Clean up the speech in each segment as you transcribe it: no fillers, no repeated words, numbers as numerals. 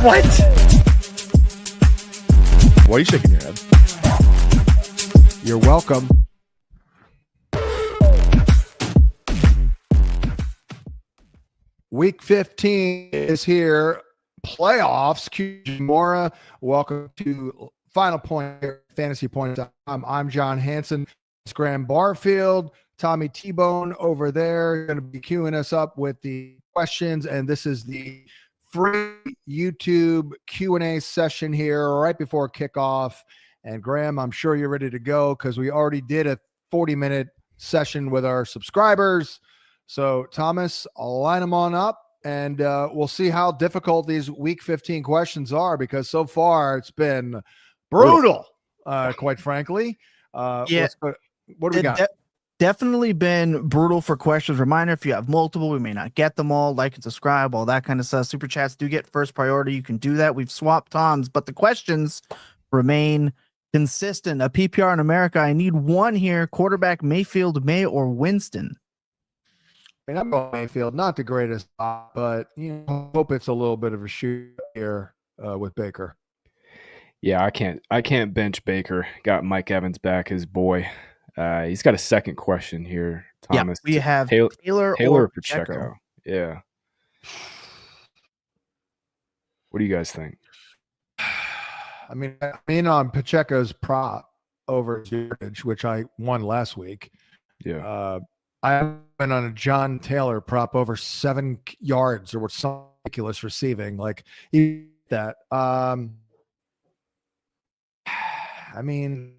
What? Why are you shaking your head? You're welcome. Week 15 is here. Playoffs. Mora, welcome to Final Point here, Fantasy Points. I'm John Hansen. It's Graham Barfield, Tommy T-Bone over there, going to be queuing us up with the questions, and this is the free YouTube Q&A session here right before kickoff. And Graham, I'm sure you're ready to go because we already did a 40-minute session with our subscribers. So Thomas, I'll line them on up, and we'll see how difficult these Week 15 questions are, because so far it's been brutal, quite frankly. Yeah. What do we got? Definitely been brutal for questions. Reminder, if you have multiple, we may not get them all. Like and subscribe, all that kind of stuff. Super chats do get first priority. You can do that. We've swapped Toms, but the questions remain consistent. A PPR in America, I need one here. Quarterback, Mayfield, May, or Winston? I mean, I'm going Mayfield, not the greatest, but hope it's a little bit of a shoot here with Baker. Yeah, I can't bench Baker. Got Mike Evans back, his boy. He's got a second question here, Thomas. Yeah, we have Taylor or Pacheco. Yeah. What do you guys think? I mean, on Pacheco's prop over yardage, which I won last week. Yeah. I went on a John Taylor prop over 7 yards or some ridiculous receiving. Like that. I mean,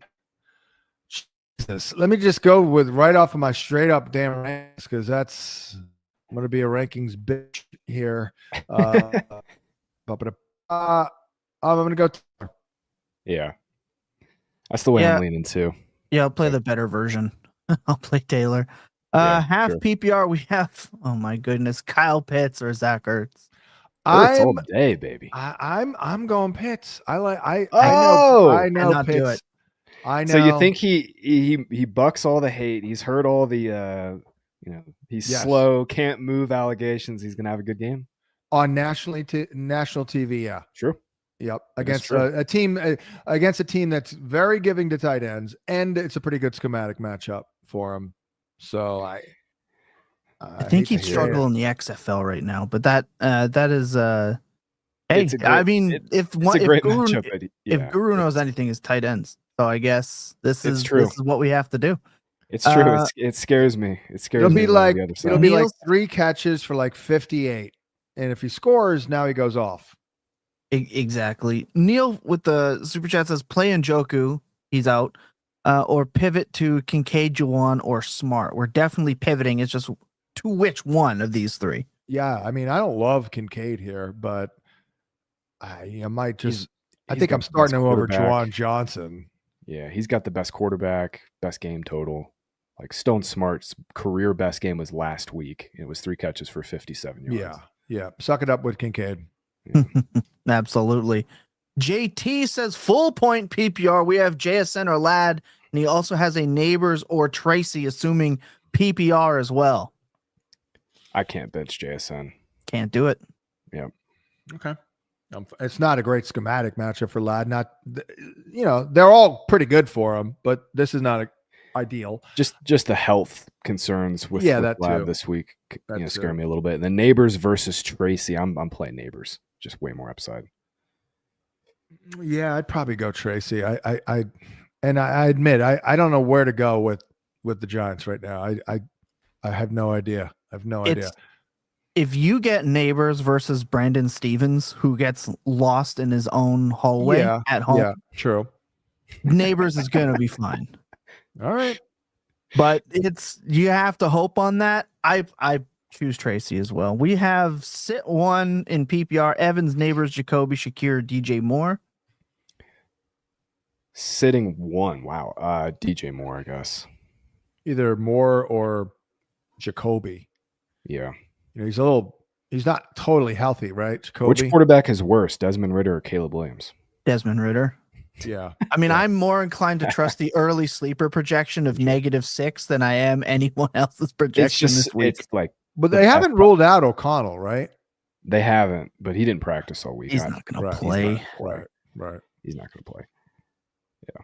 Jesus. Let me just go with right off of my straight up damn rankings, because I'm going to be a rankings bitch here. I'm going to go. Yeah. That's the way I'm leaning too. Yeah, I'll play the better version. I'll play Taylor. Half sure. PPR, we have, oh my goodness, Kyle Pitts or Zach Ertz. All day, baby. I'm going Pitts. I know Pitts. Do it. I know. So you think he bucks all the hate? He's heard all the he's slow, can't move allegations. He's gonna have a good game on national TV. Yeah, sure. Yep, against a team that's very giving to tight ends, and it's a pretty good schematic matchup for him. So I think he'd struggle in the XFL right now, but that is hey, if Guru knows anything, is tight ends. So I guess this is what we have to do. It's true. It scares me. It'll be like 3 catches for like 58, and if he scores, now he goes off. Exactly. Neil with the super chat says play Njoku. He's out. Or pivot to Kincaid, Juwan, or Smart. We're definitely pivoting. It's just to which one of these 3. Yeah, I mean, I don't love Kincaid here, but I might just. I think I'm starting him over Juwan Johnson. Yeah, he's got the best quarterback, best game total. Like Stone Smart's career best game was last week. It was 3 catches for 57 yards. Yeah. Suck it up with Kincaid. Yeah. Absolutely. JT says full point PPR. We have JSN or Ladd, and he also has a Neighbors or Tracy, assuming PPR as well. I can't bench JSN. Can't do it. Yep. Okay. It's not a great schematic matchup for Ladd. They're all pretty good for him, but this is not ideal. Just the health concerns with Ladd this week scare me a little bit. And the Neighbors versus Tracy, I'm playing Neighbors. Just way more upside. Yeah, I'd probably go Tracy. I admit I don't know where to go with the Giants right now. I have no idea. If you get Neighbors versus Brandon Stevens, who gets lost in his own hallway at home, yeah, true. Neighbors is going to be fine. All right, but you have to hope on that. I choose Tracy as well. We have sit 1 in PPR: Evans, Neighbors, Jacoby, Shakir, DJ Moore. Sitting 1, wow. DJ Moore, I guess. Either Moore or Jacoby. Yeah. He's not totally healthy, right? Jacoby? Which quarterback is worse, Desmond Ridder or Caleb Williams? Desmond Ridder. Yeah. I mean, I'm more inclined to trust the early sleeper projection of -6 than I am anyone else's projection this week. It's like, but they haven't ruled out O'Connell, right? They haven't, but he didn't practice all week. He's not going to play. Right. He's not going to play. Yeah.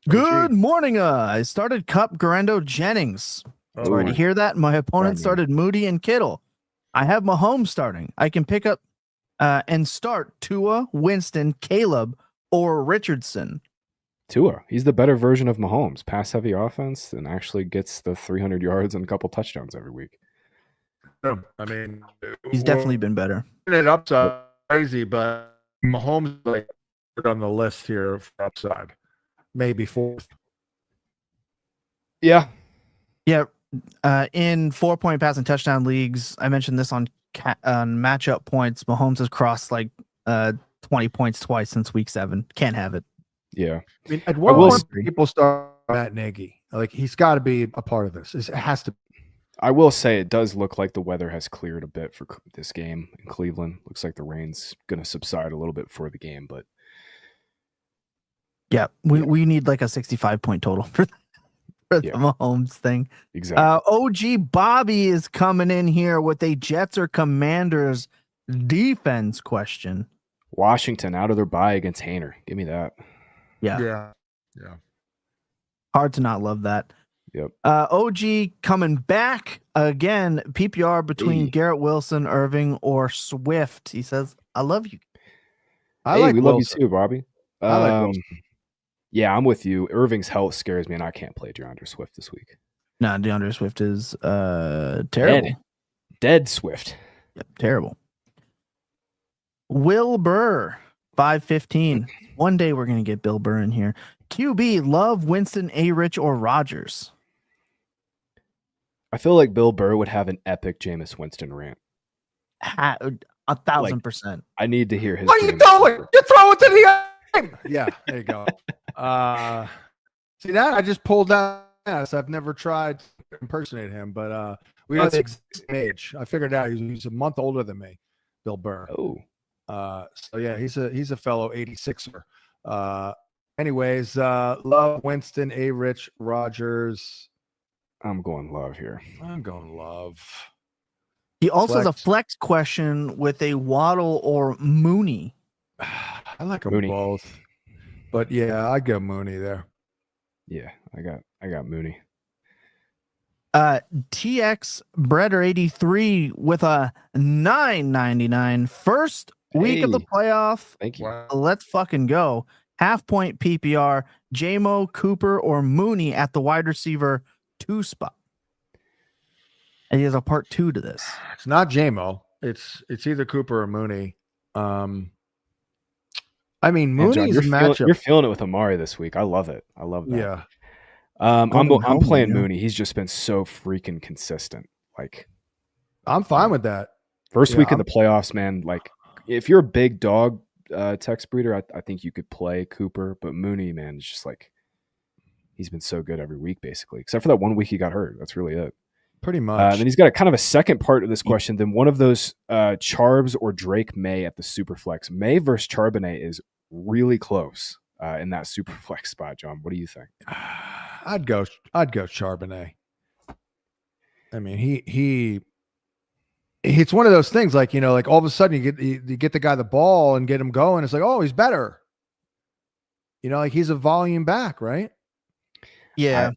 Good morning. I started Cup, Garendo, Jennings. Sorry to hear that. My opponent started Moody and Kittle. I have Mahomes starting. I can pick up and start Tua, Winston, Caleb, or Richardson. Tua. He's the better version of Mahomes. Pass-heavy offense and actually gets the 300 yards and a couple touchdowns every week. I mean, he's definitely been better. It upside crazy, but Mahomes like on the list here for upside, maybe fourth. Yeah. In 4-point passing touchdown leagues, I mentioned this on matchup points. Mahomes has crossed like 20 points twice since week 7. Can't have it. Yeah. I mean, at what point people start Matt Nagy? Like he's got to be a part of this. It has to. I will say it does look like the weather has cleared a bit for this game in Cleveland. Looks like the rain's going to subside a little bit for the game, but we need like a 65-point total for the Mahomes thing. Exactly. OG Bobby is coming in here with a Jets or Commanders defense question. Washington out of their bye against Hainer. Give me that. Yeah. Hard to not love that. Yep. OG coming back again. PPR between Garrett Wilson, Irving, or Swift. He says, "I love you." We love you too, Bobby. I like Wilson. Yeah, I'm with you. Irving's health scares me, and I can't play DeAndre Swift this week. No, DeAndre Swift is terrible. Dead Swift. Yep, terrible. Will Burr, 515. One day we're gonna get Bill Burr in here. QB, Love, Winston, A-Rich, or Rodgers? I feel like Bill Burr would have an epic Jameis Winston rant. 1,000%. I need to hear his. What are you doing? You throw it to the game. Yeah, there you go. See that? I just pulled that. So I've never tried to impersonate him, but we are the exact same age. I figured out he's a month older than me, Bill Burr. Oh. So yeah, he's a fellow 86er. Anyways, Love, Winston, A-Rich, Rodgers. I'm going Love here. I'm going Love. He also has a flex question with a Waddle or Mooney. I like them both, but yeah, I go Mooney there. Yeah, I got Mooney. TX Breader 83 with a $9.99 first week of the playoff. Thank you. Wow. Let's fucking go. Half-point PPR, JMO, Cooper, or Mooney at the wide receiver 2 spot. And he has a part 2 to this. It's not JMO. It's either Cooper or Mooney. I mean, Mooney's matchup. You're feeling it with Amari this week. I love it. I love that. Yeah. I'm playing Mooney. He's just been so freaking consistent. Like, I'm fine with that. First week in the playoffs, man. Like, if you're a big dog text breeder, I think you could play Cooper, but Mooney, man, is just like he's been so good every week, basically, except for that 1 week he got hurt. That's really it. Pretty much. Then he's got a kind of a second part of this question. Then one of those Charbs or Drake May at the Superflex. May versus Charbonnet is really close in that Superflex spot. John, what do you think? I'd go Charbonnet. I mean, it's one of those things like, like all of a sudden you get the guy the ball and get him going. It's like, oh, he's better. Like he's a volume back, right? Yeah.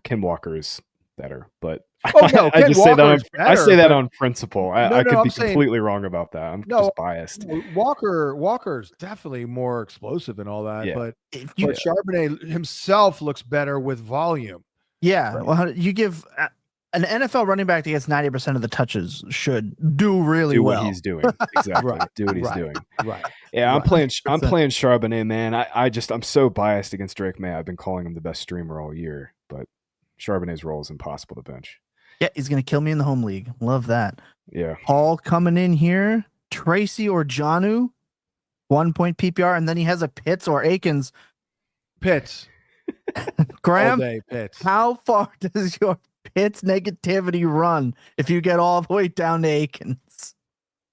Ken Walker is better, but I say that on principle. I could be completely wrong about that. I'm just biased. Walker's definitely more explosive and all that, but Charbonnet himself looks better with volume. Yeah. Right? Well, you give an NFL running back that gets 90% of the touches should do really well. What he's doing. Exactly. Do what he's doing. Right. Yeah, I'm playing Charbonnet, man. I'm so biased against Drake May. I've been calling him the best streamer all year, but Charbonnet's role is impossible to bench. Yeah, he's going to kill me in the home league. Love that. Yeah. Paul coming in here. Tracy or Jonnu, 1 point PPR, and then he has a Pitts or Akins. Pitts. Graham, all day, Pitts. How far does your Pitts negativity run if you get all the way down to Akins?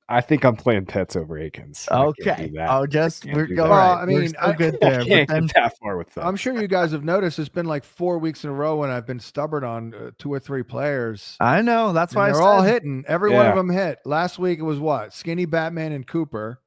I think I'm playing Pitts over Akins. I can't Okay. do that. Oh, just can't we're do go that. Well, right. I We're mean, so good there. I But can't then get that far with that. I'm sure you guys have noticed it's been like 4 weeks in a row when I've been stubborn on 2 or 3 players. I know that's And why they're I all said hitting. Every one of Yeah. them hit. Last week it was what? Skinny Batman and Cooper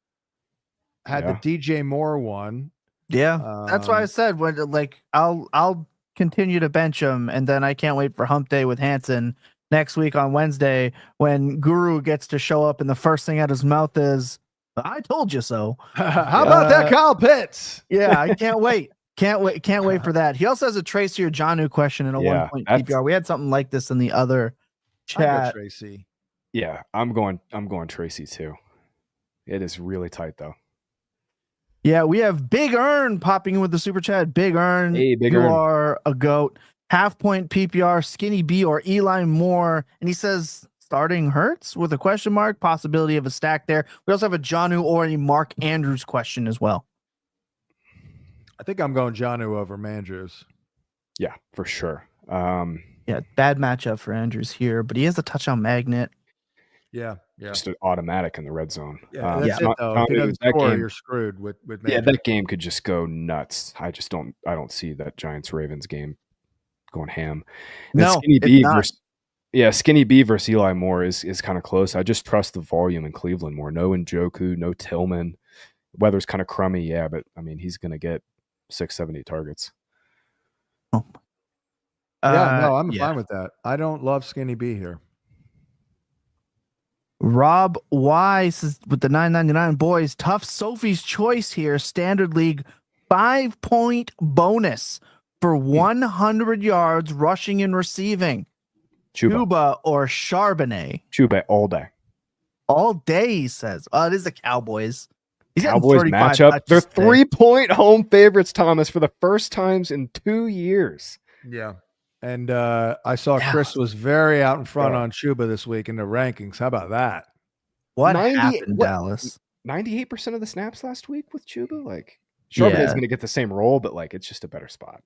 had Yeah. the DJ Moore one. yeah. That's why I said when like I'll continue to bench him, and then I can't wait for Hump Day with Hansen next week on Wednesday when Guru gets to show up and the first thing out his mouth is I told you so. How about that, Kyle Pitts? Yeah, I can't wait. Can't wait for that. He also has a Tracy or Janu question in a Yeah, 1 point that's- PPR. We had something like this in the other I go chat. Tracy. Yeah, I'm going Tracy too. It is really tight though. Yeah, we have Big Earn popping in with the super chat. Big Earn, Hey, Big you Earn. are a goat. Half point PPR, Skinny B or Eli Moore. And he says starting Hurts with a question mark, possibility of a stack there. We also have a Jonu or a Mark Andrews question as well. I think I'm going Jonu over Mandrews. Yeah, for sure. Yeah, bad matchup for Andrews here, but he has a touchdown magnet. Yeah. Just an automatic in the red zone. Yeah, that's it though. If he doesn't that score, game, you're screwed with Mandrews. yeah, that game could just go nuts. I don't see that Giants Ravens game going ham. And No, Skinny it's B not. Skinny B versus Eli Moore is kind of close. I just trust the volume in Cleveland more. No Njoku, no Tillman. Weather's kind of crummy, yeah, but I mean he's gonna get 6, 7, 8 targets. No, I'm fine with that. I don't love Skinny B here. Rob Wise with the $9.99 boys. Tough Sophie's choice here. Standard League 5-point bonus for 100 yards rushing and receiving. Chuba or Charbonnet? Chuba all day. All day, he says. Oh, it is the Cowboys. He's getting Cowboys 35 matchup. touches They're 3-point home favorites, Thomas, for the first times in 2 years. Yeah. And I saw Chris was very out in front on Chuba this week in the rankings. How about that? What happened, Dallas? 98% of the snaps last week with Chuba? Like, Charbonnet's going to get the same role, but like it's just a better spot.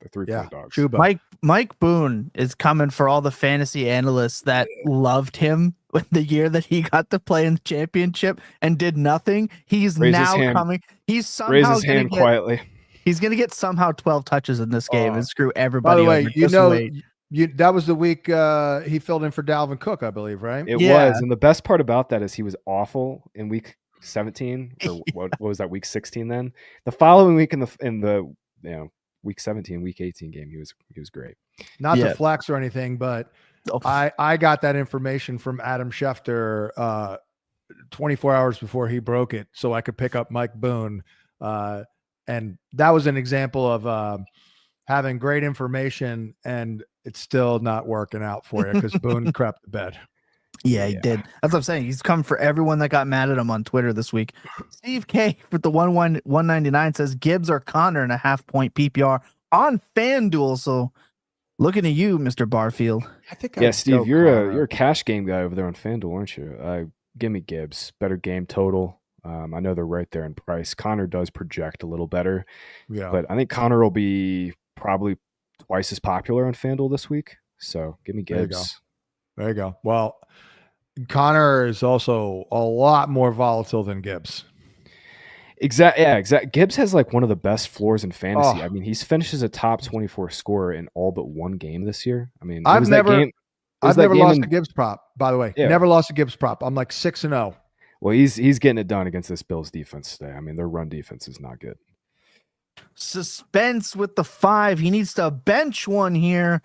They're 3-point dogs. Chuba. Mike Boone is coming for all the fantasy analysts that loved him with the year that he got to play in the championship and did nothing. He's coming. He's somehow raise his hand quietly. He's going to get somehow 12 touches in this game and screw everybody. By the way, over. That was the week he filled in for Dalvin Cook, I believe, right? It was, and the best part about that is he was awful in week 17 or what was that, week 16? Then the following week in the week 17, week 18 game, he was great. Not to flex or anything, but I got that information from Adam Schefter 24 hours before he broke it, so I could pick up Mike Boone. And that was an example of having great information and it's still not working out for you because Boone crept to bed. Yeah, he did. That's what I'm saying. He's come for everyone that got mad at him on Twitter this week. Steve K with the 199 says Gibbs or Connor in a half-point PPR on FanDuel. So looking at you, Mr. Barfield. I think Steve, you're a cash game guy over there on FanDuel, aren't you? Give me Gibbs. Better game total. I know they're right there in price. Connor does project a little better, but I think Connor will be probably twice as popular on FanDuel this week. So give me Gibbs. There you go. Well, Connor is also a lot more volatile than Gibbs. Exactly. Gibbs has like one of the best floors in fantasy. I mean, he's finishes a top 24 scorer in all but one game this year. I mean, I've never lost a Gibbs prop, by the way. Yeah. Never lost a Gibbs prop. I'm like 6-0. Well, he's getting it done against this Bills defense today. I mean, their run defense is not good. Suspense with the 5. He needs to bench one here.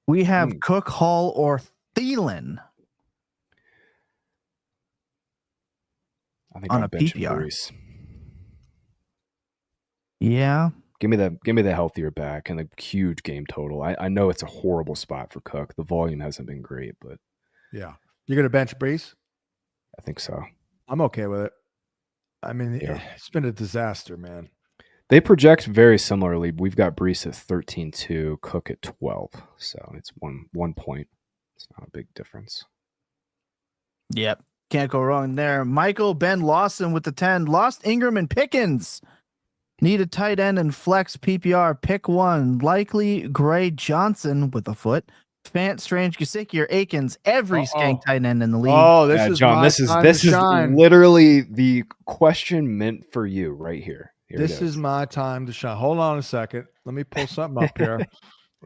We have Cook, Hall, or Thielen. I think on I'm a benching PPR. Brees. Yeah. Give me the healthier back and the huge game total. I know it's a horrible spot for Cook. The volume hasn't been great, but yeah. You're gonna bench Brees? I think so. I'm okay with it. I mean, it's been a disaster, man. They project very similarly. We've got Brees at 13-2, Cook at 12. So it's one point. It's not a big difference. Yep. Can't go wrong there. Michael Ben Lawson with the 10. Lost Ingram and Pickens. Need a tight end and flex PPR. Pick one. Likely Gray Johnson with a foot. Fant, Strange, Gesicki, or Akins, every skank tight end in the league. Oh, this Yeah, is John. my This is time this to is shine. literally the question meant for you right here. This is my time to shine. Hold on a second. Let me pull something up here.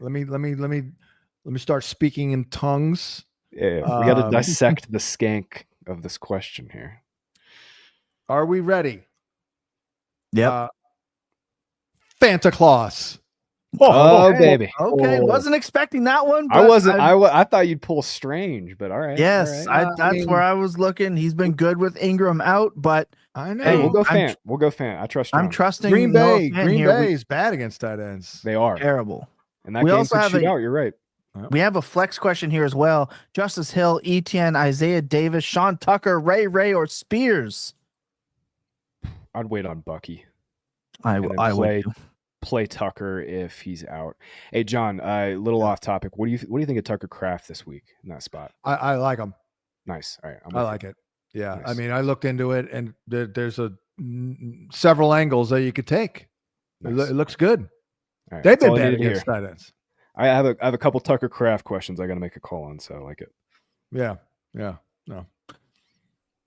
Let me start speaking in tongues. Yeah, we got to dissect the skank of this question here. Are we ready? Yep. Santa Claus. Oh, baby. Okay, wasn't expecting that one. I But wasn't. I thought you'd pull Strange, but all right. Yes, all right. that's where I was looking. He's been good with Ingram out, but I know. Hey, we'll go I'm Fant. We'll go Fant. I trust John. I'm trusting Green Noah Bay. Fant Green here. Bay is bad against tight ends. They are Terrible. and that We game also could have shoot a- out. You're right. We have a flex question here as well. Justice Hill, Etienne, Isaiah Davis, Sean Tucker, Ray, or Spears. I'd wait on Bucky. I and then would. play Tucker if he's out. Hey, John, a little off topic. What do you think of Tucker Kraft this week in that spot? I like him. Nice. All right. I like it. Yeah. Nice. I mean, I looked into it, and there's several angles that you could take. Nice. It looks good. All right, They've that's all been I bad needed to against hear. tight ends. I have a couple Tucker Kraft questions I got to make a call on, so I like it. Yeah. No.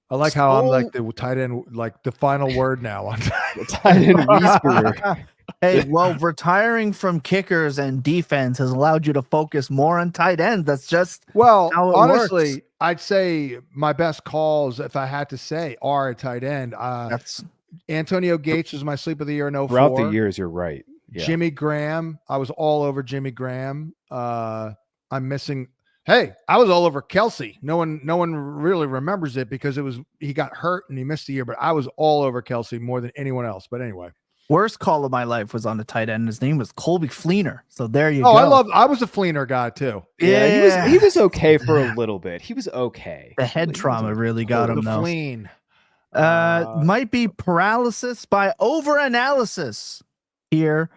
I like how I'm like the tight end, like the final word now on The tight end whisperer. Hey, well, retiring from kickers and defense has allowed you to focus more on tight ends. That's just Well, how it honestly, works. I'd say my best calls, if I had to say, are a tight end. That's Antonio Gates was my sleep of the year in 04. Throughout the years, you're right. Yeah. Jimmy Graham. I was all over Jimmy Graham. I'm missing. Hey, I was all over Kelsey. No one really remembers it because he got hurt and he missed the year, but I was all over Kelsey more than anyone else. But anyway. worst call of my life was on the tight end. His name was Colby Fleener. So there you go. I was a Fleener guy too. Yeah, he was okay for a little bit. He was okay. The head trauma really got him though. Fleen. Might be paralysis by overanalysis here,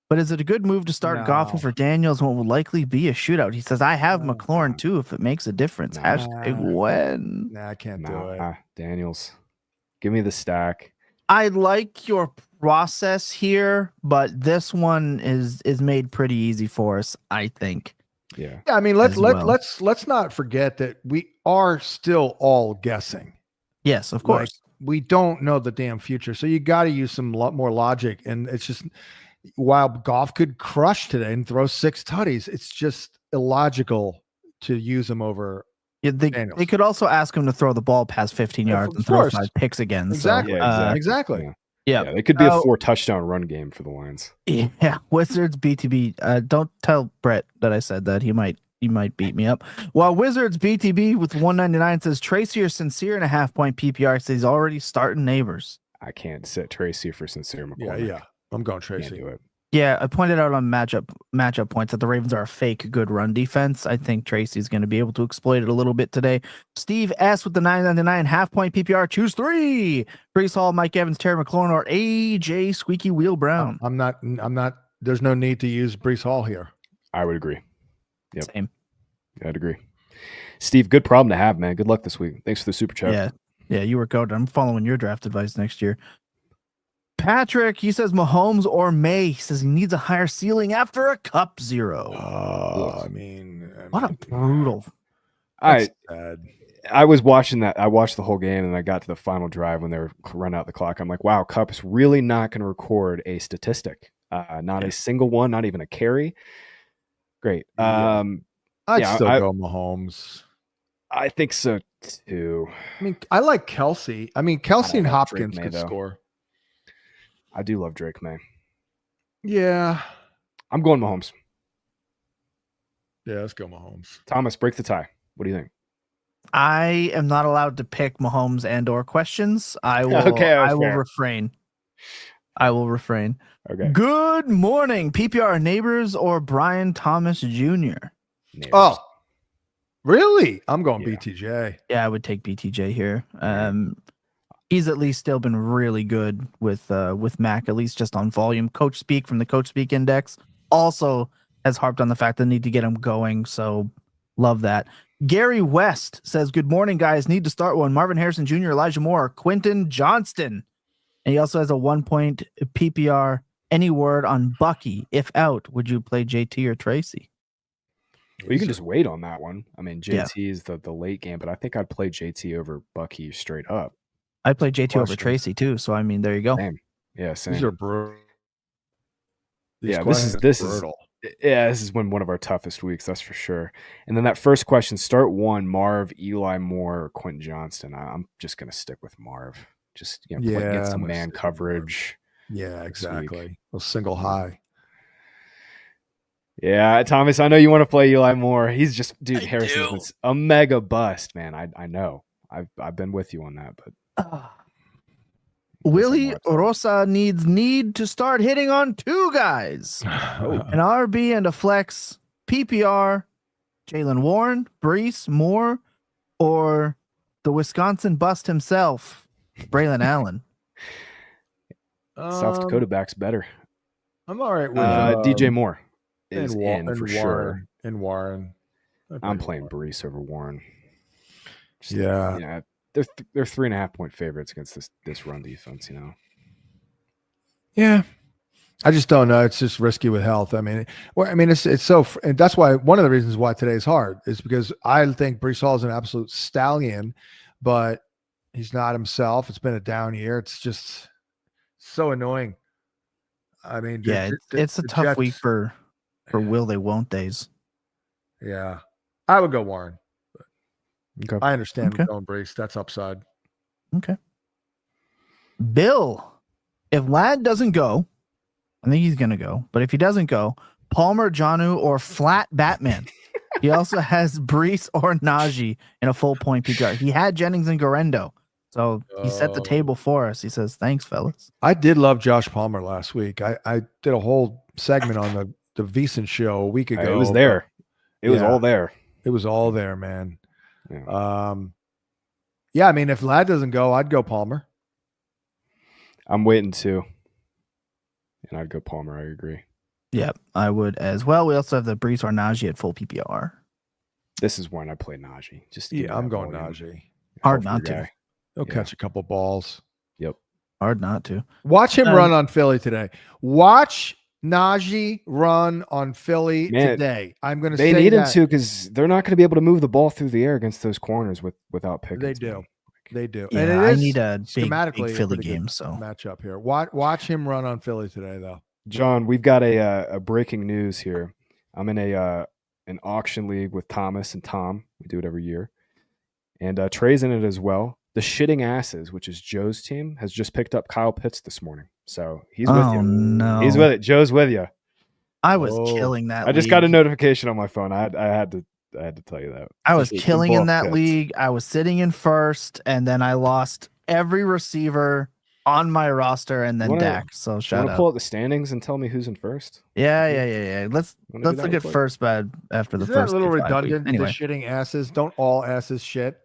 but is it a good move to start Goff over Daniels? What will likely be a shootout? He says, I have McLaurin too if it makes a difference. #when. Nah, I can't do it. Daniels. Give me the stack. I like your process here, but this one is made pretty easy for us, I think. Yeah. I mean, let's not forget that we are still all guessing. Yes, of course. Like, we don't know the damn future, so you got to use some lot more logic. And it's just, while Goff could crush today and throw 6 tutties, it's just illogical to use him over. Yeah, they could also ask him to throw the ball past 15 yards and throw 5 picks again. Exactly. So, exactly. Yeah. They could be a 4 touchdown run game for the Lions. Yeah. Wizards BTB. Don't tell Brett that I said that. He might beat me up. While Wizards BTB with 199 says Tracy or Sincere and a half-point PPR says he's already starting Neighbors. I can't sit Tracy for Sincere McCormick. Yeah. I'm going Tracy. Can't do it. Yeah, I pointed out on matchup points that the Ravens are a fake good run defense. I think Tracy's going to be able to exploit it a little bit today. Steve S with the 999 half-point PPR. Choose 3. Brees Hall, Mike Evans, Terry McLaurin, or AJ Squeaky Wheel Brown. I'm not. There's no need to use Brees Hall here. I would agree. Yep. Same. I'd agree. Steve, good problem to have, man. Good luck this week. Thanks for the super chat. Yeah, you were goated. I'm following your draft advice next year. Patrick, he says Mahomes or May. He says he needs a higher ceiling after a Cup 0. I mean, what a brutal. Sad. I was watching that. I watched the whole game, and I got to the final drive when they were run out the clock. I'm like, wow, Cup is really not going to record a statistic. Not a single one, not even a carry. Great. I'd still go Mahomes. I think so too. I mean, I like Kelsey. I mean, Kelsey and Hopkins May, could though. score. I do love Drake May. Yeah. I'm going Mahomes. Yeah, let's go Mahomes. Thomas, break the tie. What do you think? I am not allowed to pick Mahomes and or questions. I will refrain. I will refrain. Okay. Good morning, PPR Neighbors or Brian Thomas Jr. Neighbors. Oh, really? I'm going BTJ. Yeah, I would take BTJ here. He's at least still been really good with Mac, at least just on volume. Coach Speak from the Coach Speak Index also has harped on the fact that they need to get him going. So love that. Gary West says, good morning, guys. Need to start one. Marvin Harrison Jr., Elijah Moore, Quentin Johnston. And he also has a 1-point PPR. Any word on Bucky? If out, would you play JT or Tracy? Well, you can just wait on that one. I mean, Yeah. JT is the late game, but I think I'd play JT over Bucky straight up. I played JT over Questions. Tracy too, so I mean, there you go. Same. Yeah, same. These are brutal. Yeah, this is brutal. this is one of our toughest weeks, that's for sure. And then that first question, start one, Marv, Eli Moore, or Quentin Johnston. I'm just gonna stick with Marv. Just get some man coverage. Yeah, this exactly. week. A single high. Yeah, Thomas, I know you want to play Eli Moore. He's just, dude, I Harrison's a mega bust, man. I know. I've been with you on that, but Willie Rosa need to start hitting on two guys. An RB and a flex, PPR, Jalen Warren, Brees, Moore, or the Wisconsin bust himself, Braylon Allen. South Dakota back's better. I'm all right with DJ Moore is and in for sure. And Warren. I'm playing Brees over Warren. Yeah. They're 3.5 point favorites against this run defense, you know. Yeah. I just don't know. It's just risky with health. I mean, it's so, and that's why one of the reasons why today is hard is because I think Brees Hall is an absolute stallion, but he's not himself. It's been a down year. It's just so annoying. I mean, it's a tough Jets, week for will they won't they's. Yeah, I would go Warren. Okay. I understand going Brees. That's upside. Okay. Bill, if Ladd doesn't go, I think he's going to go. But if he doesn't go, Palmer, Jonnu, or flat Batman. He also has Brees or Najee in a full point PPR. He had Jennings and Garendo. So he set the table for us. He says, thanks, fellas. I did love Josh Palmer last week. I did a whole segment on the VSiN show a week ago. It was there. It was all there. It was all there, man. Yeah. I mean, if Ladd doesn't go, I'd go Palmer. I'm waiting too. And I'd go Palmer. I agree. Yep, I would as well. We also have the Brees or Najee at full PPR. This is when I play Najee. I'm going Najee. Hard not to. He'll catch a couple balls. Yep. Hard not to. Watch him run on Philly today. Watch Najee run on Philly today. I'm going to say they need him to because they're not going to be able to move the ball through the air against those corners without picking. They do. They do. Yeah, and I need a big Philly a game. So matchup here. Watch him run on Philly today, though. John, we've got a breaking news here. I'm in an auction league with Thomas and Tom. We do it every year, and Trey's in it as well. The Shitting Asses, which is Joe's team, has just picked up Kyle Pitts this morning. So he's with you. No. He's with it. Joe's with you. I was killing that. I just got a notification on my phone. I had to tell you that. I was killing in that league. I was sitting in first, and then I lost every receiver on my roster, and then Dak. So shout out. Pull out the standings and tell me who's in first. Yeah. Let's look at first bad after the first. That a little redundant. Anyway. The shitting asses. Don't all asses shit.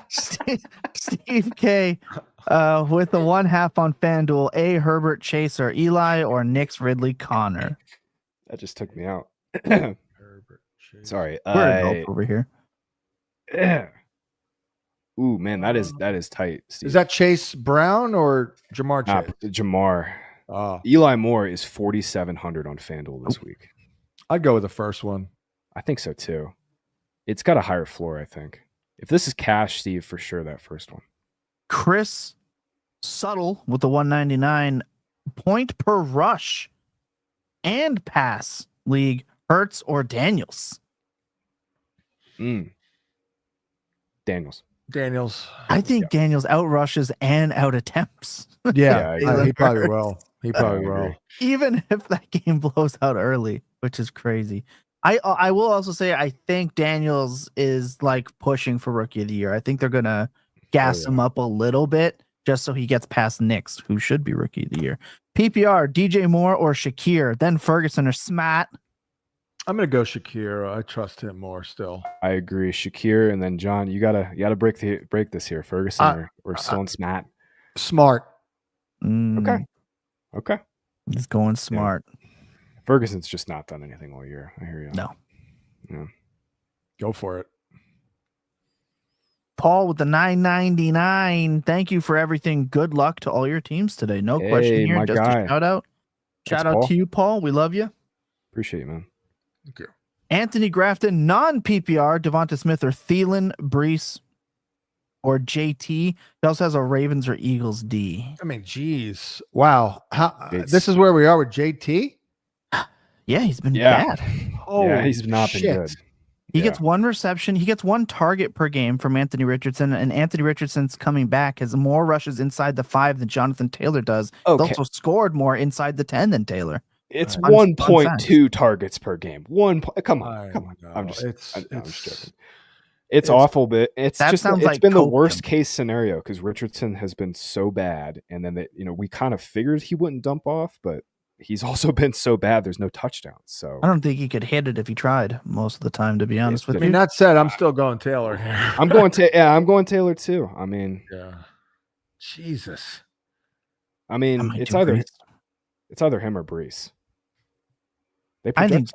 Steve K with the 1/2 on FanDuel. A Herbert Chaser, Eli, or Nick's Ridley Connor. That just took me out. Herbert Chaser. Sorry. We're adults over here. Yeah. Ooh, man, that is tight. Steve. Is that Chase Brown or Jamar Chase? Jamar. Oh. Eli Moore is 4,700 on FanDuel this week. I'd go with the first one. I think so too. It's got a higher floor, I think. If this is cash, Steve, for sure that first one. Chris Subtle with the 199 point per rush and pass league. Hurts or Daniels? Daniels. I think Daniels out rushes and out attempts. Yeah, he probably will. He probably will. Even if that game blows out early, which is crazy. I will also say I think Daniels is like pushing for rookie of the year. I think they're gonna gas him up a little bit just so he gets past Nix, who should be rookie of the year. PPR, DJ Moore or Shakir, then Ferguson or Smat. I'm gonna go Shakir. I trust him more still. I agree. Shakir, and then John, you gotta break this here. Ferguson or still in Smat. Smart. Okay. He's going smart. Yeah. Ferguson's just not done anything all year. I hear you. No. Yeah. Go for it. Paul with the 999. Thank you for everything. Good luck to all your teams today. No question here. Just a shout out. Shout out to you, Paul. We love you. Appreciate you, man. Okay. Anthony Grafton, non-PPR, Devonta Smith or Thielen, Brees, or JT. He also has a Ravens or Eagles D. I mean, geez. Wow. It's- This is where we are with JT? Yeah, he's been Yeah. bad. Yeah, he's not been good. He gets one reception. He gets one target per game from Anthony Richardson, and Anthony Richardson's coming back has more rushes inside the 5 than Jonathan Taylor does. Okay. He's also scored more inside the 10 than Taylor. It's On 1.2 targets per game. Come on. I'm just joking. It's awful, but it's been the worst case scenario because Richardson has been so bad, and then we kind of figured he wouldn't dump off, but he's also been so bad. There's no touchdowns. So I don't think he could hit it if he tried most of the time. To be honest with you, that said, I'm still going Taylor here. I'm going Taylor too. I mean, Jesus. I mean, it's either him or Brees. I think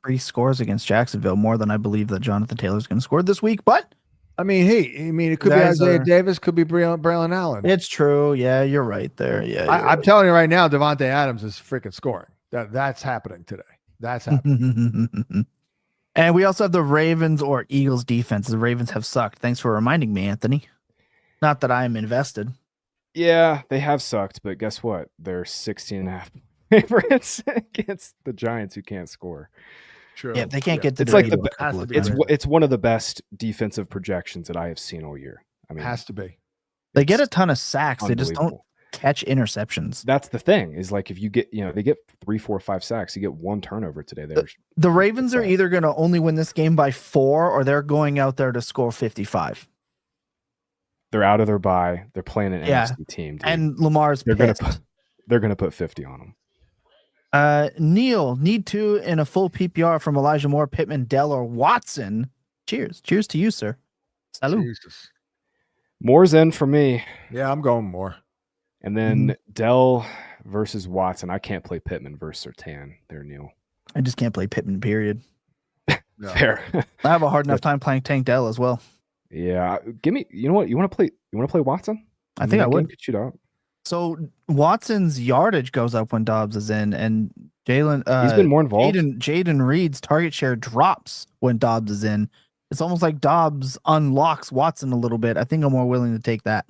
Brees scores against Jacksonville more than I believe that Jonathan Taylor's going to score this week. But I mean, it could be Isaiah Davis, could be Braylon Allen. It's true. Yeah, you're right there. Yeah, I'm telling you right now, Devontae Adams is freaking scoring. That's happening today. That's happening. And we also have the Ravens or Eagles defense. The Ravens have sucked. Thanks for reminding me, Anthony. Not that I'm invested. Yeah, they have sucked, but guess what? They're 16.5 favorites against the Giants who can't score. True. Yeah, they can't get to. It's like it's one of the best defensive projections that I have seen all year. I mean, has to be. They get a ton of sacks. They just don't catch interceptions. That's the thing. Is like if you get they get 3, 4, 5 sacks, you get one turnover today. The Ravens are either going to only win this game by 4, or they're going out there to score 55. They're out of their bye. They're playing an NFC team, dude. And Lamar's they're gonna put 50 on them. Neil, need 2 in a full PPR from Elijah Moore, Pittman, Dell, or Watson. Cheers to you, sir. Salud. Jesus. Moore's in for me. Yeah, I'm going Moore. And then Dell versus Watson. I can't play Pittman versus Surtain there, Neil. I just can't play Pittman, period. Fair. I have a hard enough time playing Tank Dell as well. Yeah. Give me, you know what? You want to play Watson? I think I would. Get you up. So Watson's yardage goes up when Dobbs is in, and Jalen he's been more involved. Jaden Reed's target share drops when Dobbs is in. It's almost like Dobbs unlocks Watson a little bit. I think I'm more willing to take that.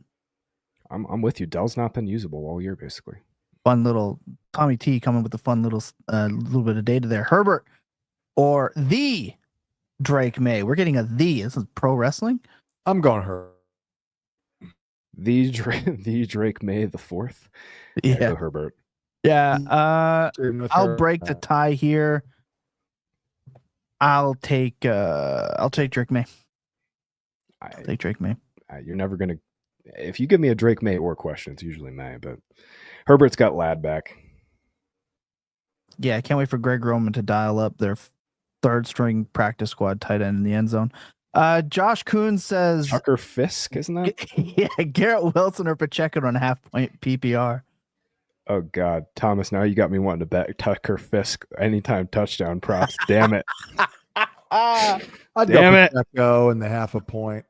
I'm with you. Dell's not been usable all year, basically. Fun little Tommy T coming with a fun little bit of data there. Herbert or the Drake May. We're getting a the. This is pro wrestling. I'm going Herbert. The Drake May the 4th. Yeah, Herbert. Yeah, I'll break the tie here. I'll take Drake May. I'll take Drake May. You're never gonna. If you give me a Drake May or question, it's usually May. But Herbert's got Ladd back. Yeah, I can't wait for Greg Roman to dial up their 3rd string practice squad tight end in the end zone. Josh Kuhn says Tucker Fisk, isn't that? Yeah, Garrett Wilson or Pacheco on a half-point PPR. Oh God, Thomas! Now you got me wanting to bet Tucker Fisk anytime touchdown props. Damn it! I'd go Pacheco in the half a point.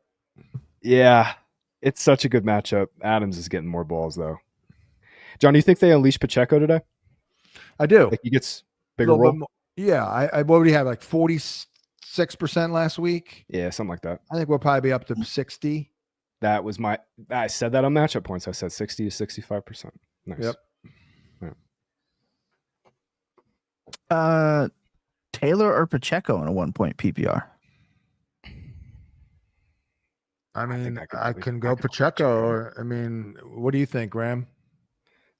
Yeah, it's such a good matchup. Adams is getting more balls though. John, do you think they unleash Pacheco today? I do. Like he gets bigger role. Yeah, I what would he have, like 46% last week? Yeah, something like that. I think we'll probably be up to 60. That was I said that on matchup points. I said 60 to 65%. Nice. Yep. Yeah. Taylor or Pacheco in a 1-point PPR? I mean, I can go Pacheco. Or, I mean, what do you think, Graham?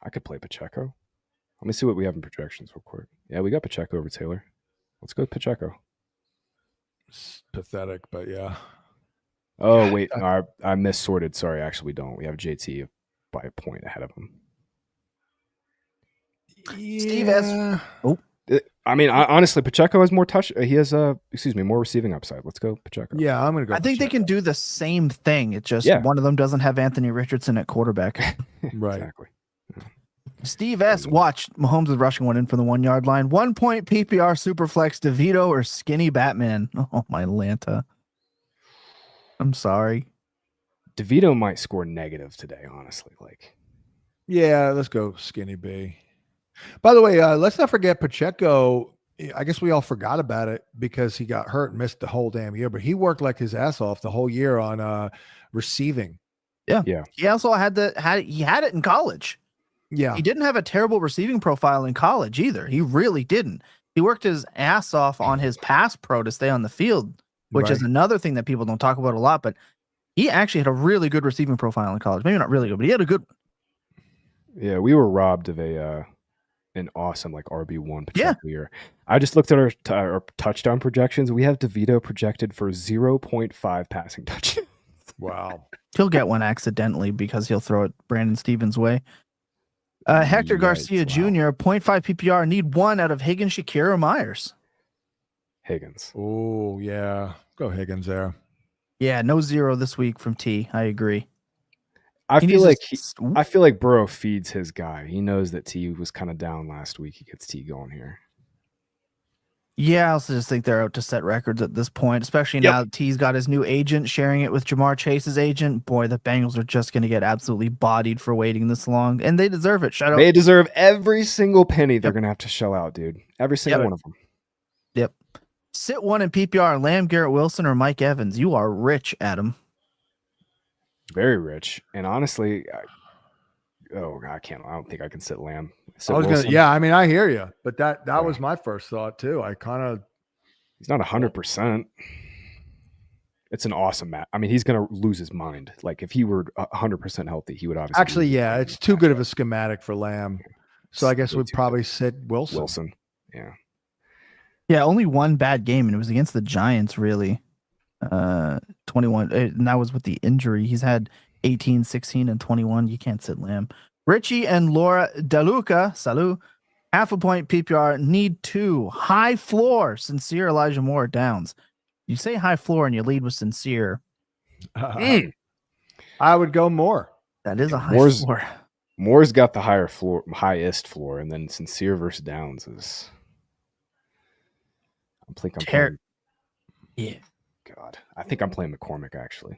I could play Pacheco. Let me see what we have in projections real quick. Yeah, we got Pacheco over Taylor. Let's go Pacheco. It's pathetic, but yeah. Oh, wait. No, I missorted. Sorry, actually, we don't. We have JT by a point ahead of him. Yeah. Steve S. Oh. I mean, honestly, Pacheco has more touch. He has more receiving upside. Let's go Pacheco. Yeah, I'm gonna go. I think they can do the same thing. It's just one of them doesn't have Anthony Richardson at quarterback. Right. Exactly. Yeah. Steve S. Watch Mahomes is rushing one in from the 1-yard line. 1-point PPR Superflex DeVito or Skinny Batman. Oh my Lanta. I'm sorry. DeVito might score negative today. Honestly, Yeah, let's go Skinny B. By the way, let's not forget Pacheco I guess we all forgot about it because he got hurt and missed the whole damn year. But he worked like his ass off the whole year on receiving. Yeah. Yeah. He also had it in college. Yeah, He didn't have a terrible receiving profile in college either. He really didn't. He worked his ass off on his pass pro to stay on the field, which is Right. another thing that people don't talk about a lot. But he actually had a really good receiving profile in college. Maybe not really good, but he had a good one. Yeah, we were robbed of an awesome like RB1 Yeah. potential year. I just looked at our touchdown projections. We have DeVito projected for 0.5 passing touchdowns. Wow. He'll get one accidentally because he'll throw it Brandon Stevens' way. Hector Yikes, Garcia wow. Jr., 0.5 PPR, need one out of Higgins, Shakira, or Myers. Higgins. Oh, yeah. Go Higgins there. Yeah, no 0 this week from T. I agree. I He feel needs like I feel like Burrow feeds his guy. He knows that T was kind of down last week. He gets T going here. Yeah, I also just think they're out to set records at this point, especially now that T's got his new agent sharing it with Jamar Chase's agent. Boy, the Bengals are just going to get absolutely bodied for waiting this long, and they deserve it. Shout out. They deserve every single penny they're going to have to shell out, dude. Every single one of them. Yep. Sit one in PPR, Lamb, Garrett Wilson, or Mike Evans. You are rich, Adam. Very rich. And honestly, I can't. I don't think I can sit Lamb. I was Wilson. gonna, I mean, I hear you, but that was my first thought too. I kind of, he's not 100%. It's an awesome match. I mean, he's gonna lose his mind. Like if he were 100% healthy, he would obviously. actually, yeah, it's too good of a schematic for Lamb. So I guess we'd probably sit Wilson. Wilson. Yeah. Yeah, only one bad game, and it was against the Giants, really. 21, and that was with the injury. He's had 18, 16, and 21. You can't sit Lamb. Richie and Laura DeLuca, salut, half a point PPR, need 2. High floor, Sincere, Elijah Moore, Downs. You say high floor and you lead with Sincere. I would go more. That is a high floor. Moore's got the highest floor, and then Sincere versus Downs is. I'm playing. Yeah. God, I think I'm playing McCormick actually.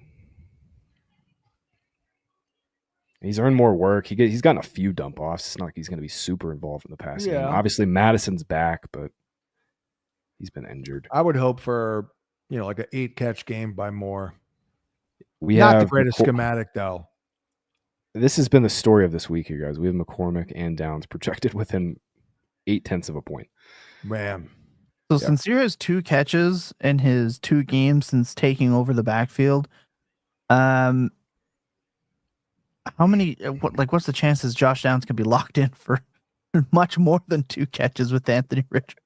He's earned more work. He's gotten a few dump offs. It's not like he's going to be super involved in the passing game. Obviously, Madison's back, but he's been injured. I would hope for like an 8-catch game by Moore. Not the greatest schematic though. This has been the story of this week here, guys. We have McCormick and Downs projected within 0.8 of a point. Man. So Sincere has 2 catches in his 2 games since taking over the backfield. How many? What's the chances Josh Downs can be locked in for much more than 2 catches with Anthony Richardson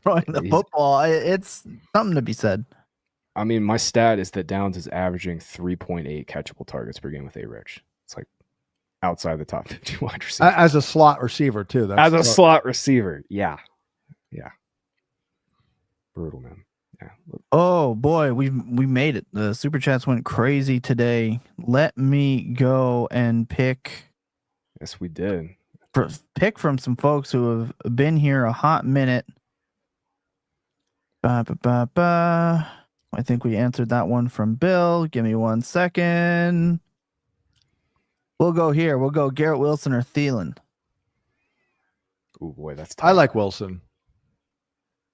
throwing the football? It's something to be said. I mean, my stat is that Downs is averaging 3.8 catchable targets per game with A-Rich. It's like outside the top 50 wide receiver. As a slot receiver too. As a slot receiver, yeah. Brutal, man. Yeah. Oh boy, we made it. The super chats went crazy today. Let me go and pick. Yes, we did. Pick from some folks who have been here a hot minute. I think we answered that one from Bill. Give me 1 second. We'll go here. We'll go Garrett Wilson or Thielen. Oh boy, that's tough. I like Wilson.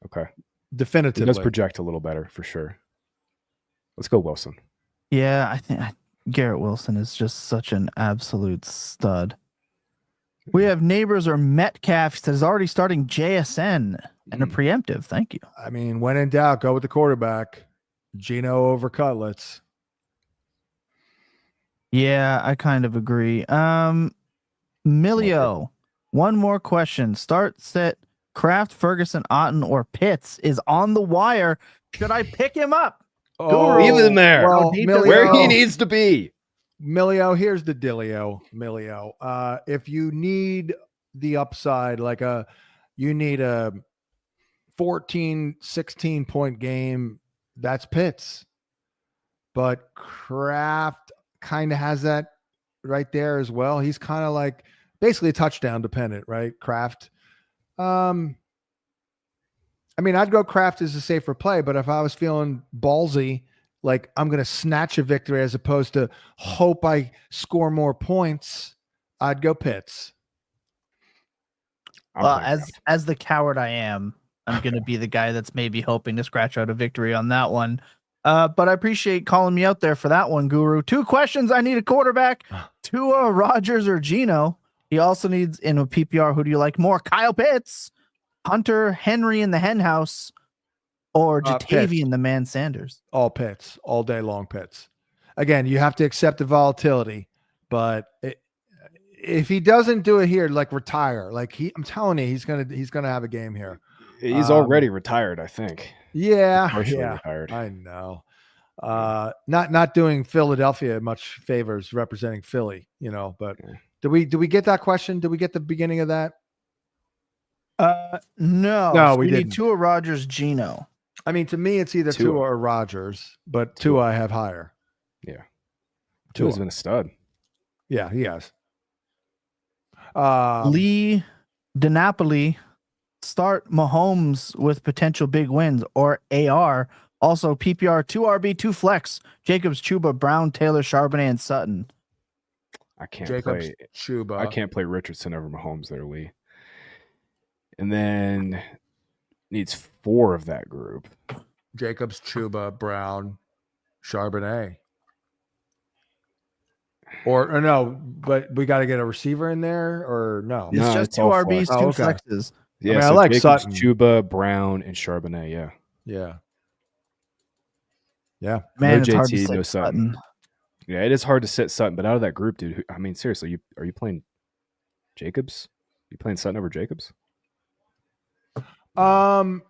Okay. Definitively. He does project a little better for sure. Let's go Wilson. Yeah, I think Garrett Wilson is just such an absolute stud. We have Neighbors or Metcalf that is already starting JSN and a preemptive. Thank you. I mean, when in doubt, go with the quarterback. Geno over Cutlets. Yeah, I kind of agree. Milio, one more question. Start, sit, Kraft, Ferguson, Otten, or Pitts is on the wire. Should I pick him up? Oh, leave him there. Well, where he needs to be. Milio, here's the dealio, Milio. If you need the upside, you need a 14, 16 point game, that's Pitts. But Kraft kind of has that right there as well. He's kind of like basically touchdown dependent, right? Kraft. I mean, I'd go Kraft as a safer play, but if I was feeling ballsy, like I'm going to snatch a victory as opposed to hope I score more points, I'd go Pitts. Well, as the coward I am, I'm going to be the guy that's maybe hoping to scratch out a victory on that one. But I appreciate calling me out there for that one, Guru. 2 questions. I need a quarterback. Tua, Rodgers, or Geno. He also needs, in a PPR, who do you like more? Kyle Pitts, Hunter Henry in the hen house, or Jatavian the man Sanders? All Pitts, all day long Pitts. Again, you have to accept the volatility, but if he doesn't do it here, like retire, I'm telling you, he's gonna have a game here. He's already retired, I think. Yeah, Partially retired. I know. Not doing Philadelphia much favors representing Philly, but do we get that question? Did we get the beginning of that? No. So we didn't. Need Tua, Rodgers, Geno. I mean, to me, it's either Tua or Rodgers, but Tua I have higher. Yeah. Tua's been a stud. Yeah, he has. Lee DiNapoli, start Mahomes with potential big wins, or AR. Also, PPR 2 RB 2 flex. Jacobs, Chuba, Brown, Taylor, Charbonnet, and Sutton. I can't Jacobs, play Chuba. I can't play Richardson over Mahomes there, Lee. And then needs 4 of that group. Jacobs, Chuba, Brown, Charbonnet. Or no, but we got to get a receiver in there, or no? It's just 2 RBs, 2 flexes. Yeah, I like Jacobs, Sutton. Chuba, Brown, and Charbonnet. Yeah. Man, no it's hard to JT, sit no Sutton. Yeah, it is hard to sit Sutton, but out of that group, dude, I mean, seriously, are you playing Jacobs? You playing Sutton over Jacobs? I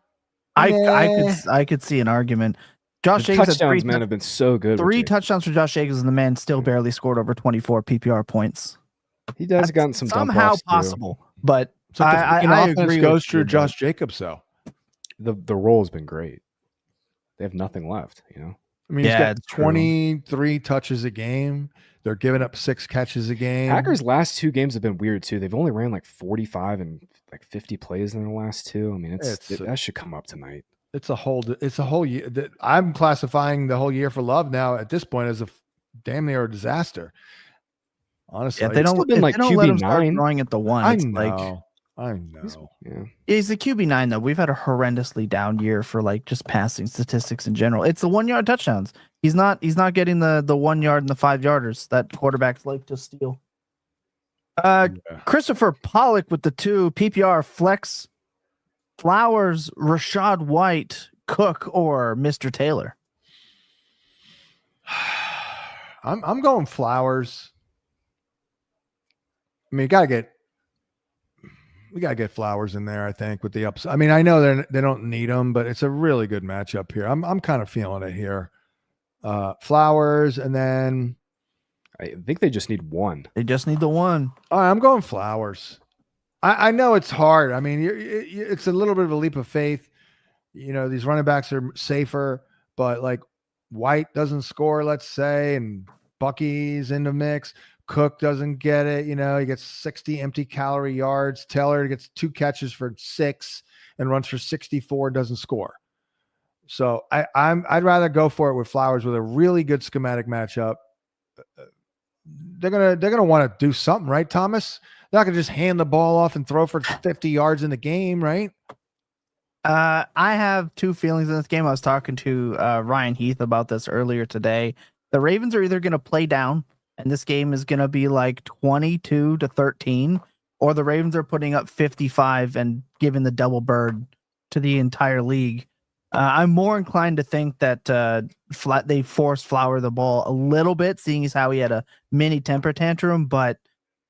could see an argument. Josh Jacobs touchdowns, have been so good. 3 touchdowns for Josh Jacobs, and the man still barely scored over 24 PPR points. He does gotten some somehow possible, but I agree. Goes through Josh Jacobs though. The role has been great. They have nothing left, I mean, he's got 23 touches a game. They're giving up 6 catches a game. Packers' last 2 games have been weird too. They've only ran like 45 and like 50 plays in their last 2. I mean, that should come up tonight. It's a whole year. I'm classifying the whole year for Love now at this point as a damn near a disaster. Honestly, they don't been like QB9 throwing at the 1. I know. He's the QB9 though. We've had a horrendously down year for just passing statistics in general. It's the 1-yard touchdowns. He's not getting the 1 yard and the 5-yarders that quarterbacks like to steal. Christopher Pollock with the 2 PPR flex. Flowers, Rashad White, Cook, or Mr. Taylor. I'm going Flowers. I mean, we gotta get Flowers in there, I think, with the ups. I mean, I know they don't need them, but it's a really good matchup here. I'm kind of feeling it here. Flowers, and then I think they just need 1. They just need the 1. All right, I'm going Flowers. I know it's hard. I mean, it's a little bit of a leap of faith. These running backs are safer, but White doesn't score, let's say, and Bucky's in the mix. Cook doesn't get it. He gets 60 empty calorie yards. Taylor gets 2 catches for 6 and runs for 64, doesn't score. So I'd rather go for it with Flowers with a really good schematic matchup. They're gonna want to do something, right, Thomas? They're not gonna just hand the ball off and throw for 50 yards in the game, right? I have 2 feelings in this game. I was talking to Ryan Heath about this earlier today. The Ravens are either going to play down, and this game is going to be 22-13, or the Ravens are putting up 55 and giving the double bird to the entire league. I'm more inclined to think that they forced Flower the ball a little bit, seeing as how he had a mini temper tantrum, but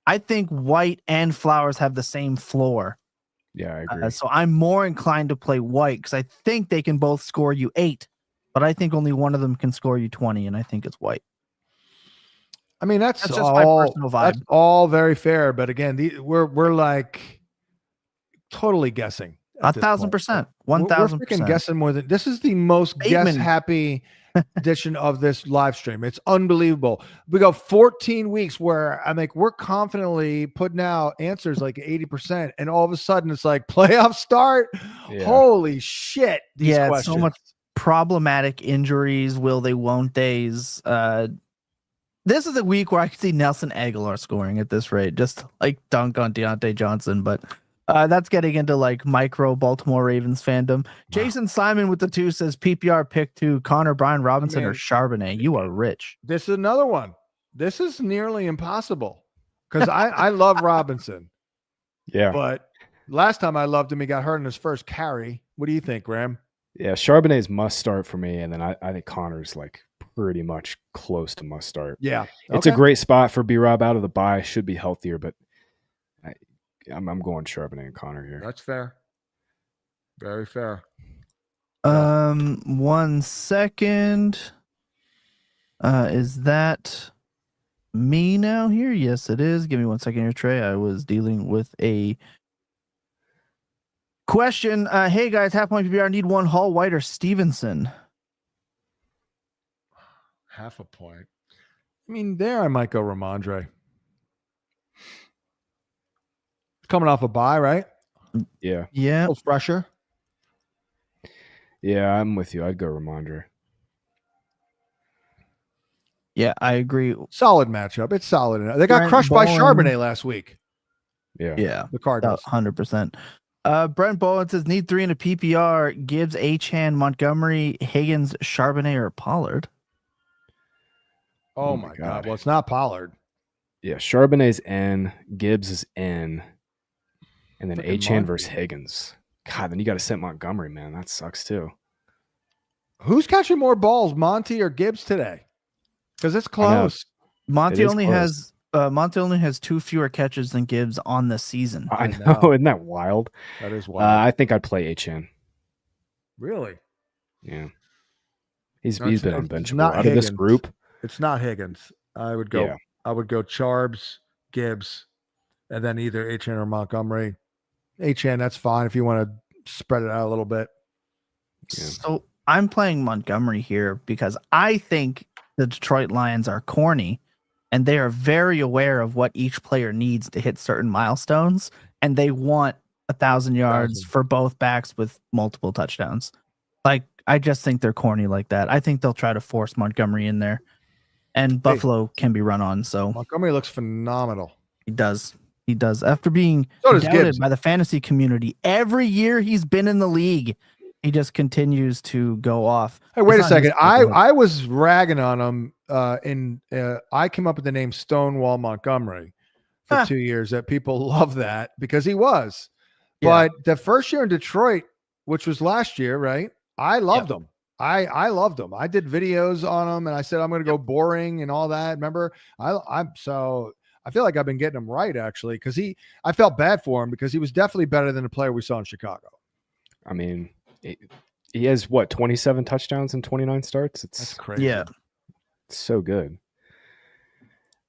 I think White and Flowers have the same floor. Yeah, I agree. So I'm more inclined to play White because I think they can both score you 8, but I think only one of them can score you 20, and I think it's White. I mean, that's just all, my personal vibe. That's all very fair, but again, we're totally guessing. 1,000%. 1,000%. We're freaking guessing more than this is the most guess happy edition of this live stream. It's unbelievable. We go 14 weeks where we're confidently putting out answers 80%, and all of a sudden it's playoff start. Yeah. Holy shit! Yeah, questions. So much problematic injuries. Will they? Won't they's? This is a week where I could see Nelson Aguilar scoring at this rate, just dunk on Deontay Johnson, but. That's getting into like micro Baltimore Ravens fandom. Jason Simon with the 2 says PPR pick 2, Connor, Brian Robinson, or Charbonnet. You are rich. This is another one. This is nearly impossible because I love Robinson. Yeah. But last time I loved him, he got hurt in his first carry. What do you think, Graham? Yeah, Charbonnet's must start for me, and then I think Connor's like pretty much close to must start. Yeah. It's a great spot for B-Rob out of the bye. Should be healthier, but I'm going Charbonnet and Connor here. That's fair. Very fair. 1 second. Is that me now here? Yes, it is. Give me 1 second here, Trey. I was dealing with a question. Hey guys, half point PPR, need one Hall, White, or Stevenson? Half a point. I mean, there I might go Ramondre. Coming off a bye, right? Yeah. Yeah. A little fresher. Yeah, I'm with you. I'd go Ramondre. Yeah, I agree. Solid matchup. It's solid. They got Brent crushed by Bowen. Charbonnet last week. Yeah. The Cardinals. 100%. Brent Bowen says need 3 in a PPR. Gibbs, Achane, Montgomery, Higgins, Charbonnet, or Pollard. Oh my God. Well, it's not Pollard. Yeah, Charbonnet's N, Gibbs is N, and then Achane versus Higgins. God, then you got to sit Montgomery, man. That sucks too. Who's catching more balls, Monty or Gibbs today? Because it's close. Monty only has 2 fewer catches than Gibbs on the season. I know. Isn't that wild? That is wild. I think I'd play Achane. Really? Yeah. He's been unbenchable. Not Out of this group. It's not Higgins. I would go. Yeah. I would go Charbs, Gibbs, and then either Achane or Montgomery. Achane, that's fine if you want to spread it out a little bit. Yeah. So I'm playing Montgomery here because I think the Detroit Lions are corny and they are very aware of what each player needs to hit certain milestones. And they want 1,000 yards for both backs with multiple touchdowns. Like, I just think they're corny like that. I think they'll try to force Montgomery in there. And Buffalo can be run on. So Montgomery looks phenomenal. He does. After being doubted Gibbs by the fantasy community every year he's been in the league, he just continues to go off. Hey, wait a second. I was ragging on him. I came up with the name Stonewall Montgomery for 2 years. That people love that because he was. Yeah. But the first year in Detroit, which was last year, right? I loved him. I loved him. I did videos on him, and I said I'm going to go boring and all that. Remember, I feel like I've been getting him right actually because I felt bad for him because he was definitely better than the player we saw in Chicago. I mean, he has 27 touchdowns and 29 starts. That's crazy. Yeah, it's so good.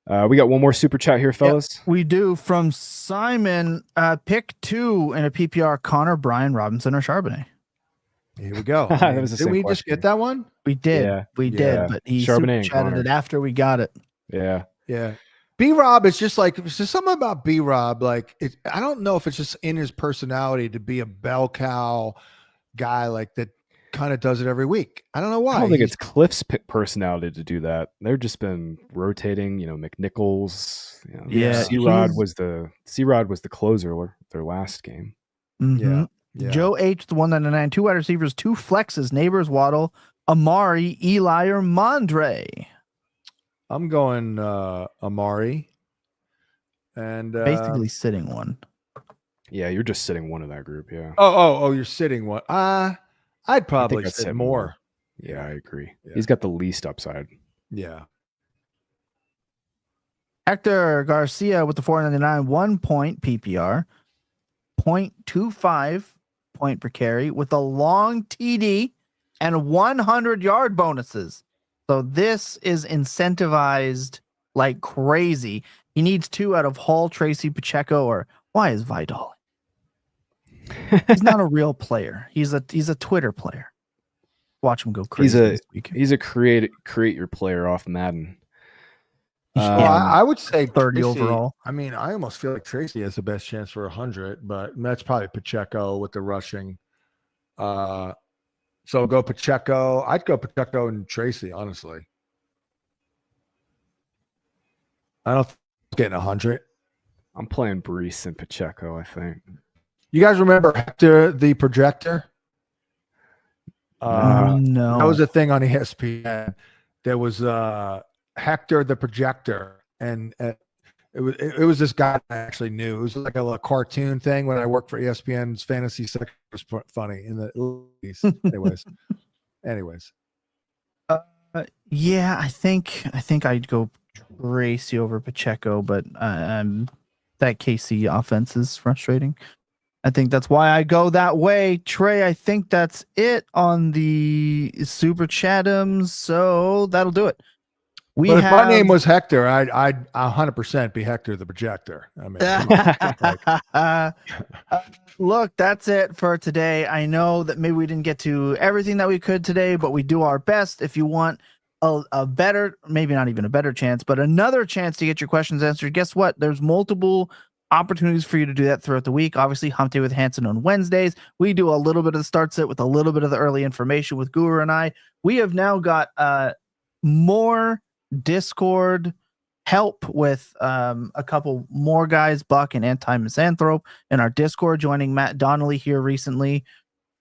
We got one more super chat here, fellas. We do from Simon. Pick 2 in a PPR: Connor, Brian Robinson, or Charbonnet. Here we go. Did we just get that one? We did. Yeah. We did, but he super chatted it after we got it. Yeah. Yeah. B-Rob is just like, there's something about B-Rob. Like, I don't know if it's just in his personality to be a bell cow guy like that kind of does it every week. I don't know why. I don't think it's Cliff's personality to do that. They've just been rotating, McNichols. C-Rod was the closer their last game. Mm-hmm. Yeah. Joe H, the 199, 2 wide receivers, 2 flexes, Neighbors, Waddle, Amari, Eli, or Mondre. I'm going Amari. And basically sitting one. Yeah, you're just sitting one in that group, yeah. Oh, you're sitting one. I'd probably sit more. Yeah, I agree. Yeah. He's got the least upside. Yeah. Hector Garcia with the 499, 1 point PPR, 0.25 point per carry with a long TD and 100-yard bonuses. So this is incentivized like crazy. He needs 2 out of Hall, Tracy, Pacheco, or why is Vidal? He's not a real player. He's a Twitter player. Watch him go crazy this week. He's a create your player off Madden. I would say 30 Tracy, overall. I mean, I almost feel like Tracy has the best chance for 100, but that's probably Pacheco with the rushing. So go Pacheco. I'd go Pacheco and Tracy, honestly. I don't think he's getting 100. I'm playing Brees and Pacheco, I think. You guys remember Hector the Projector? No. That was a thing on ESPN. There was Hector the Projector, and it was this guy I actually knew. It was like a little cartoon thing when I worked for ESPN's fantasy section. It was funny in the anyways. Yeah, I think I'd go Tracy over Pacheco, but that KC offense is frustrating. I think that's why I go that way. Trey, I think that's it on the Super Chatums, so that'll do it. If my name was Hector, I'd 100% be Hector the Projector. I mean, look, that's it for today. I know that maybe we didn't get to everything that we could today, but we do our best. If you want a better, maybe not even a better chance, but another chance to get your questions answered, guess what? There's multiple opportunities for you to do that throughout the week. Obviously, Hump Day with Hansen on Wednesdays. We do a little bit of the start sit with a little bit of the early information with Guru and I. We have now got more Discord help with a couple more guys, Buck and Anti-Misanthrope, in our Discord, joining Matt Donnelly here recently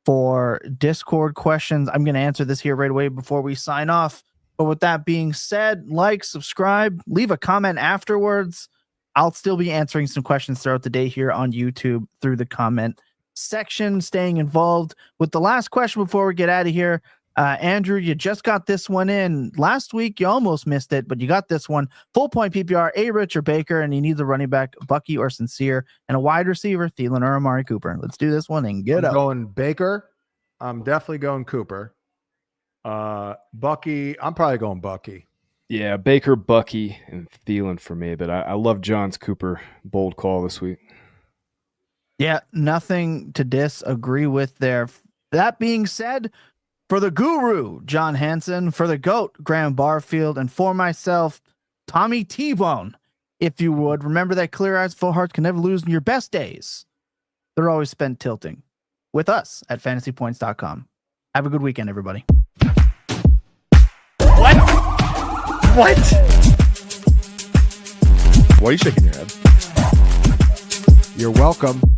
for Discord questions. I'm going to answer this here right away before we sign off. But with that being said, like, subscribe, leave a comment afterwards. I'll still be answering some questions throughout the day here on YouTube through the comment section, staying involved with the last question before we get out of here. Andrew, you just got this one in. Last week, you almost missed it, but you got this one. Full point PPR, A. Rich or Baker, and he needs a running back, Bucky or Sincere, and a wide receiver, Thielen or Amari Cooper. Let's do this one and get I'm up. going Baker. I'm definitely going Cooper. Bucky, I'm probably going Bucky. Yeah, Baker, Bucky, and Thielen for me, but I love John's Cooper bold call this week. Yeah, nothing to disagree with there. That being said, for the guru, John Hansen, for the GOAT, Graham Barfield, and for myself, Tommy T-Bone, if you would, remember that clear eyes, full hearts can never lose in your best days. They're always spent tilting with us at FantasyPoints.com. Have a good weekend, everybody. What? Why are you shaking your head? You're welcome.